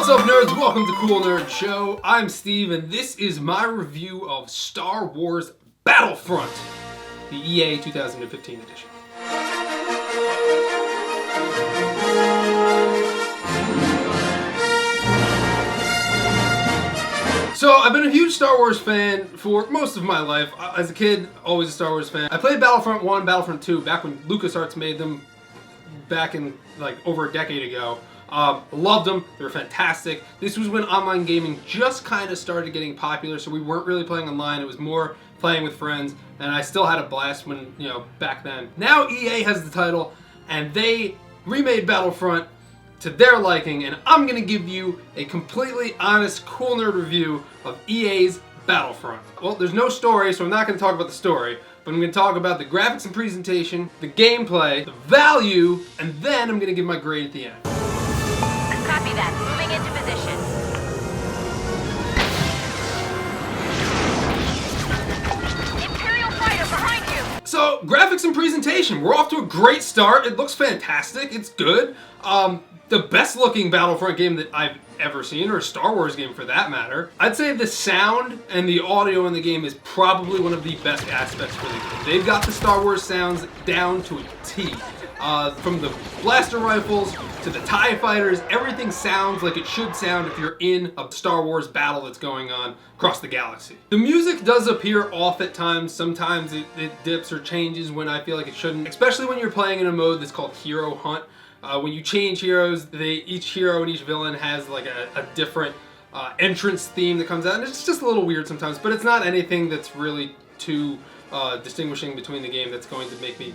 What's up, nerds? Welcome to Cool Nerd Show. I'm Steve, and this is my review of Star Wars Battlefront, the EA 2015 edition. So, I've been a huge Star Wars fan for most of my life. As a kid, always a Star Wars fan. I played Battlefront 1, Battlefront 2 back when LucasArts made them back in like over a decade ago. Loved them. They were fantastic. This was when online gaming just kind of started getting popular, so we weren't really playing online. It was more playing with friends, and I still had a blast when, back then. Now EA has the title, and they remade Battlefront to their liking, and I'm going to give you a completely honest, cool nerd review of EA's Battlefront. Well, there's no story, so I'm not going to talk about the story, but I'm going to talk about the graphics and presentation, the gameplay, the value, and then I'm going to give my grade at the end. Copy that. Moving into position. Imperial fighter behind you! So, graphics and presentation. We're off to a great start. It looks fantastic. It's good. The best looking Battlefront game that I've ever seen, or a Star Wars game for that matter. I'd say the sound and the audio in the game is probably one of the best aspects for the game. They've got the Star Wars sounds down to a T. From the blaster rifles to the TIE fighters, everything sounds like it should sound if you're in a Star Wars battle that's going on across the galaxy. The music does appear off at times. Sometimes it dips or changes when I feel like it shouldn't, especially when you're playing in a mode that's called Hero Hunt. When you change heroes, each hero and each villain has like a different entrance theme that comes out, and it's just a little weird sometimes, but it's not anything that's really too distinguishing between the game that's going to make me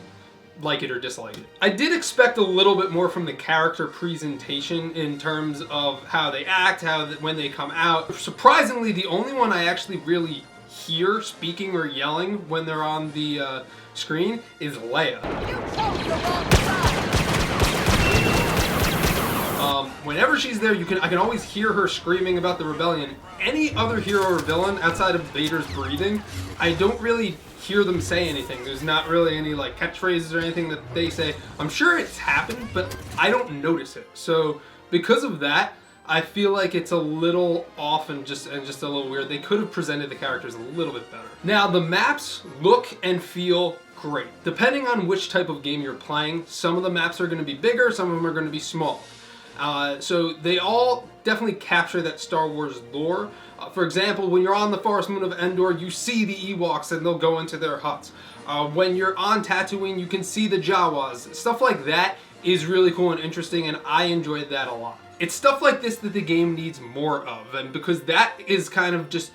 like it or dislike it. I did expect a little bit more from the character presentation in terms of how they act, when they come out. Surprisingly, the only one I actually really hear speaking or yelling when they're on the screen is Leia. Whenever she's there, I can always hear her screaming about the rebellion. Any other hero or villain outside of Vader's breathing, I don't really hear them say anything. There's not really any like catchphrases or anything that they say. I'm sure it's happened, but I don't notice it. So because of that, I feel like it's a little off and just a little weird. They could have presented the characters a little bit better. Now, the maps look and feel great. Depending on which type of game you're playing, some of the maps are going to be bigger, some of them are going to be small. So they all definitely capture that Star Wars lore. For example, when you're on the forest moon of Endor, you see the Ewoks and they'll go into their huts. When you're on Tatooine, you can see the Jawas. Stuff like that is really cool and interesting, and I enjoyed that a lot. It's stuff like this that the game needs more of, and because that is kind of just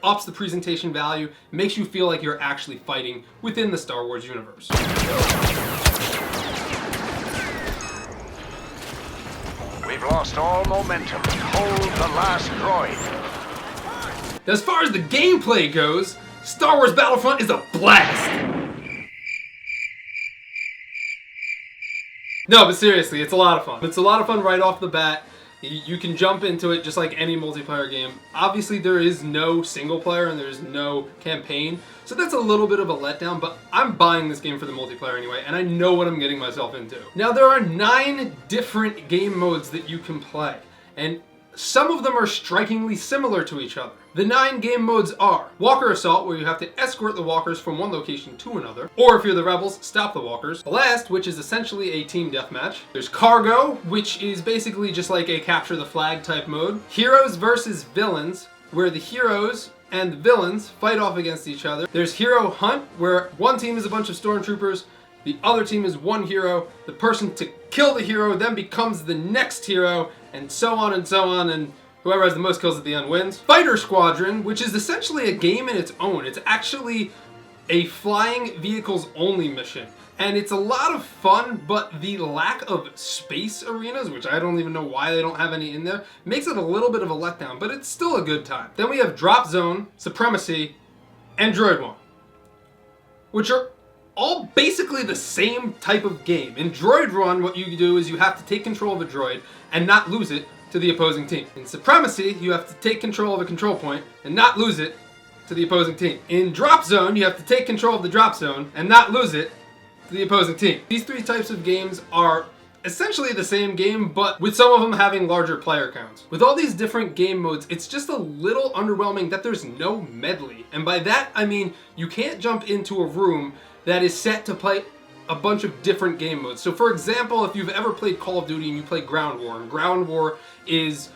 ups the presentation value, makes you feel like you're actually fighting within the Star Wars universe. We've lost all momentum. Hold the last droid. As far as the gameplay goes, Star Wars Battlefront is a blast! No, but seriously, it's a lot of fun. It's a lot of fun right off the bat. You can jump into it just like any multiplayer game. Obviously, there is no single player and there's no campaign, so that's a little bit of a letdown, but I'm buying this game for the multiplayer anyway, and I know what I'm getting myself into. Now, there are 9 different game modes that you can play, and some of them are strikingly similar to each other. The 9 game modes are Walker Assault, where you have to escort the walkers from one location to another, or if you're the rebels, stop the walkers. Blast, which is essentially a team deathmatch. There's Cargo, which is basically just like a capture the flag type mode. Heroes versus Villains, where the heroes and the villains fight off against each other. There's Hero Hunt, where one team is a bunch of stormtroopers, the other team is one hero. The person to kill the hero then becomes the next hero, and so on, and whoever has the most kills at the end wins. Fighter Squadron, which is essentially a game in its own. It's actually a flying vehicles only mission. And it's a lot of fun, but the lack of space arenas, which I don't even know why they don't have any in there, makes it a little bit of a letdown, but it's still a good time. Then we have Drop Zone, Supremacy, and Droid One, which are all basically the same type of game. In Droid Run, what you do is you have to take control of a droid and not lose it to the opposing team. In Supremacy, you have to take control of a control point and not lose it to the opposing team. In Drop Zone, you have to take control of the drop zone and not lose it to the opposing team. These 3 types of games are essentially the same game, but with some of them having larger player counts. With all these different game modes, it's just a little underwhelming that there's no medley. And by that, I mean you can't jump into a room that is set to play a bunch of different game modes. So for example, if you've ever played Call of Duty and you play Ground War, and Ground War is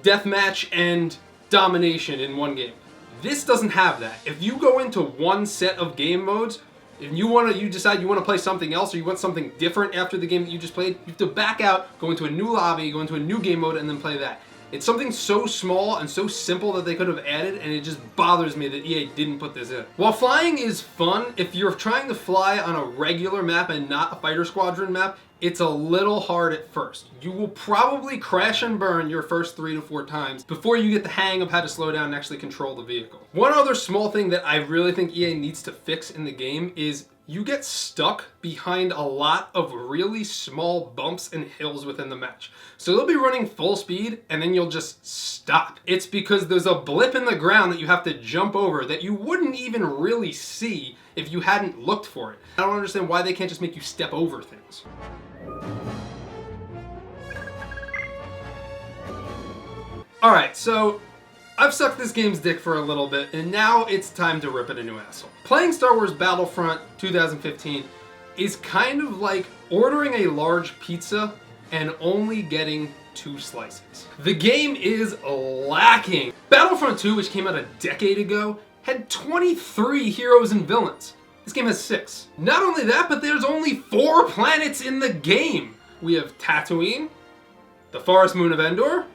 deathmatch and domination in one game. This doesn't have that. If you go into one set of game modes, if you decide you want to play something else or you want something different after the game that you just played, you have to back out, go into a new lobby, go into a new game mode, and then play that. It's something so small and so simple that they could have added, and it just bothers me that EA didn't put this in. While flying is fun, if you're trying to fly on a regular map and not a fighter squadron map, it's a little hard at first. You will probably crash and burn your first 3 to 4 times before you get the hang of how to slow down and actually control the vehicle. One other small thing that I really think EA needs to fix in the game is you get stuck behind a lot of really small bumps and hills within the match. So they'll be running full speed and then you'll just stop. It's because there's a blip in the ground that you have to jump over that you wouldn't even really see if you hadn't looked for it. I don't understand why they can't just make you step over things. Alright, so I've sucked this game's dick for a little bit, and now it's time to rip it a new asshole. Playing Star Wars Battlefront 2015 is kind of like ordering a large pizza and only getting 2 slices. The game is lacking. Battlefront 2, which came out a decade ago, had 23 heroes and villains. This game has 6. Not only that, but there's only 4 planets in the game. We have Tatooine, the Forest Moon of Endor,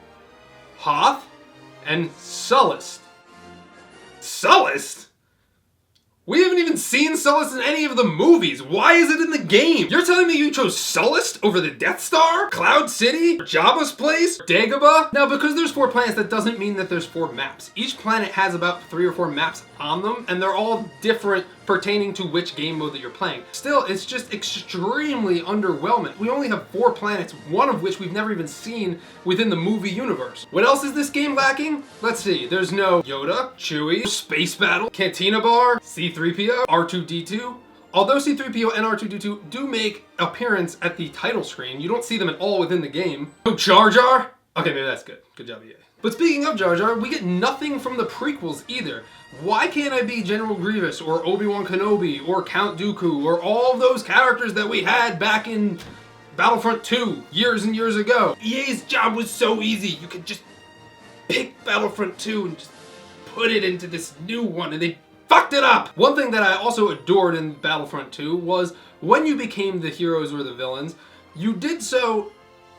Hoth, and Sullust. Sullust? We haven't even seen Sullust in any of the movies. Why is it in the game? You're telling me you chose Sullust over the Death Star? Cloud City? Jabba's place? Dagobah? Now, because there's 4 planets, that doesn't mean that there's 4 maps. Each planet has about 3 or 4 maps on them, and they're all different pertaining to which game mode that you're playing. Still, it's just extremely underwhelming. We only have 4 planets, one of which we've never even seen within the movie universe. What else is this game lacking? Let's see. There's no Yoda, Chewie, Space Battle, Cantina Bar, C-3PO, R2-D2. Although C-3PO and R2-D2 do make appearance at the title screen, you don't see them at all within the game. No Jar Jar? Okay, maybe that's good. Good job, EA. But speaking of Jar Jar, we get nothing from the prequels either. Why can't I be General Grievous or Obi-Wan Kenobi or Count Dooku or all those characters that we had back in Battlefront 2 years and years ago? EA's job was so easy. You could just pick Battlefront 2 and just put it into this new one, and they fucked it up! One thing that I also adored in Battlefront 2 was when you became the heroes or the villains, you did so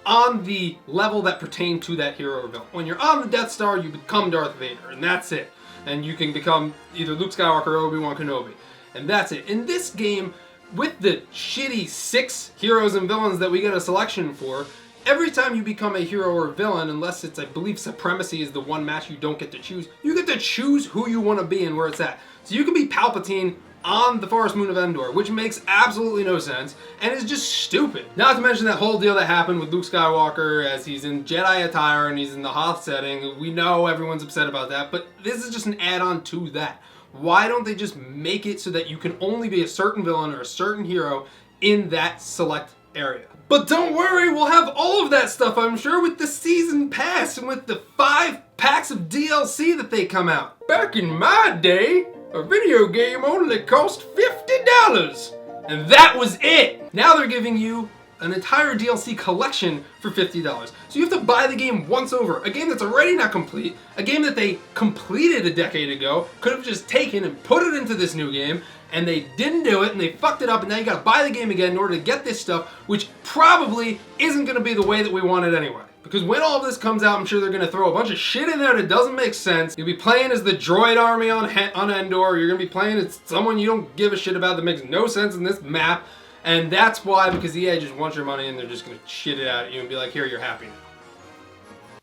on the level that pertained to that hero or villain. When you're on the Death Star, you become Darth Vader, and that's it. And you can become either Luke Skywalker or Obi-Wan Kenobi. And that's it. In this game, with the shitty 6 heroes and villains that we get a selection for, every time you become a hero or villain, unless it's, I believe, Supremacy is the one match you don't get to choose, you get to choose who you want to be and where it's at. So you can be Palpatine on the Forest Moon of Endor, which makes absolutely no sense and is just stupid. Not to mention that whole deal that happened with Luke Skywalker as he's in Jedi attire and he's in the Hoth setting. We know everyone's upset about that, but this is just an add-on to that. Why don't they just make it so that you can only be a certain villain or a certain hero in that select area? But don't worry, we'll have all of that stuff, I'm sure, with the Season Pass and with the 5 packs of DLC that they come out. Back in my day, a video game only cost $50, and that was it! Now they're giving you an entire DLC collection for $50. So you have to buy the game once over, a game that's already not complete, a game that they completed a decade ago, could have just taken and put it into this new game, and they didn't do it, and they fucked it up, and now you gotta buy the game again in order to get this stuff, which probably isn't gonna be the way that we want it anyway. Because when all of this comes out, I'm sure they're going to throw a bunch of shit in there that doesn't make sense. You'll be playing as the droid army on Endor. You're going to be playing as someone you don't give a shit about that makes no sense in this map. And that's why, because EA just wants your money and they're just going to shit it out at you and be like, here, you're happy now.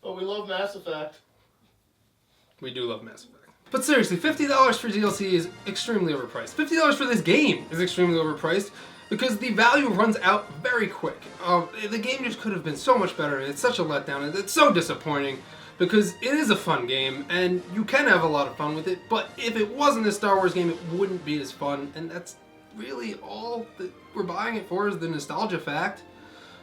Oh, we love Mass Effect. We do love Mass Effect. But seriously, $50 for DLC is extremely overpriced. $50 for this game is extremely overpriced, because the value runs out very quick. The game just could have been so much better, and it's such a letdown, and it's so disappointing, because it is a fun game, and you can have a lot of fun with it, but if it wasn't a Star Wars game, it wouldn't be as fun, and that's really all that we're buying it for, is the nostalgia fact.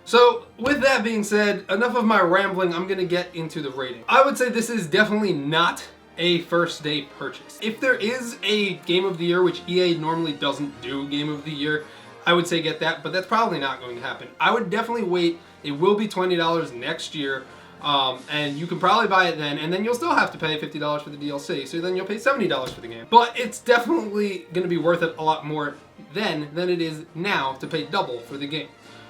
So, with that being said, enough of my rambling, I'm gonna get into the rating. I would say this is definitely not a first day purchase. If there is a Game of the Year, which EA normally doesn't do Game of the Year, I would say get that, but that's probably not going to happen. I would definitely wait. It will be $20 next year, and you can probably buy it then, and then you'll still have to pay $50 for the DLC, so then you'll pay $70 for the game. But it's definitely going to be worth it a lot more then than it is now to pay double for the game.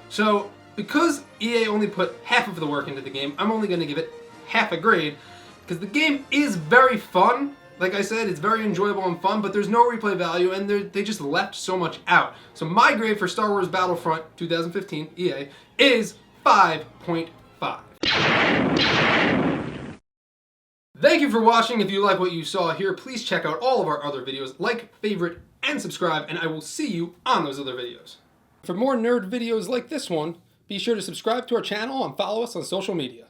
So, because EA only put half of the work into the game, I'm only going to give it half a grade, because the game is very fun. Like I said, it's very enjoyable and fun, but there's no replay value, and they just left so much out. So my grade for Star Wars Battlefront 2015 EA is 5.5. Thank you for watching. If you like what you saw here, please check out all of our other videos, like, favorite, and subscribe, and I will see you on those other videos. For more nerd videos like this one, be sure to subscribe to our channel and follow us on social media.